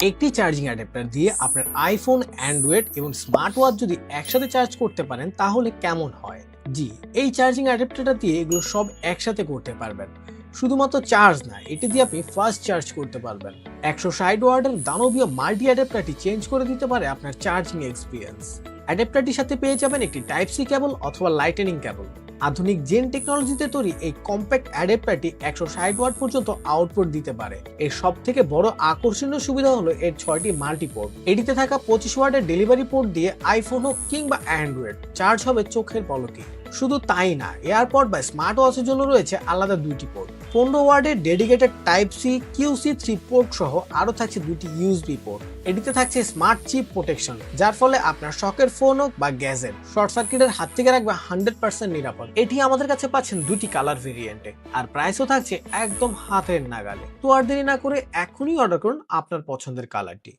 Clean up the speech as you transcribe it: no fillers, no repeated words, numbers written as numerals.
একটি charging adapter দিয়ে আপনার আইফোন, অ্যান্ড্রয়েড এবং স্মার্ট ওয়াচ যদি একসাথে চার্জ করতে পারেন তাহলে কেমন হয়? জি, এই চার্জিং অ্যাডাপ্টারটা দিয়ে এগুলো সব একসাথে করতে পারবেন। শুধুমাত্র চার্জ না, এটি দিয়ে আপনি ফাস্ট চার্জ করতে পারবেন। 160 ওয়াটের দানবীয় মাল্টি অ্যাডাপ্টারটি চেঞ্জ করে দিতে পারে আপনার চার্জিং এক্সপিরিয়েন্স। অ্যাডাপ্টারটির সাথে পেয়ে যাবেন একটি টাইপ সি কেবল অথবা লাইটেনিং কেবল। আধুনিক জেন টেকনোলজিতে তৈরি এই কম্প্যাক্ট অ্যাডাপ্টারটি 160 ওয়াট পর্যন্ত আউটপুট দিতে পারে। এর সব থেকে বড় আকর্ষণীয় সুবিধা হলো এর 6টি মাল্টিপোর্ট। এটিতে থাকা 25 ওয়াটের ডেলিভারি পোর্ট দিয়ে আইফোন হোক কিংবা অ্যান্ড্রয়েড চার্জ হবে চোখের পলকে। শুধু তাই না, এয়ারপড বা স্মার্ট ওয়াচের জন্য রয়েছে আলাদা 2টি পোর্ট। 15 ওয়াটের dedicated type C QC3 port সহ আরো থাকছে 2টি USB পোর্ট। এটিতে থাকছে স্মার্ট চিপ প্রোটেকশন, যার ফলে আপনার শখের ফোন হোক বা গ্যাজেট শর্ট সার্কিটের হাত থেকে রাখবে 100% নিরাপদ। এটি আমাদের কাছে পাচ্ছেন 2টি কালার ভেরিয়েন্টে, আর প্রাইসও থাকছে একদম হাতের নাগালে। তো আর দেরি না করে এখনই অর্ডার করুন আপনার পছন্দের কালারটি।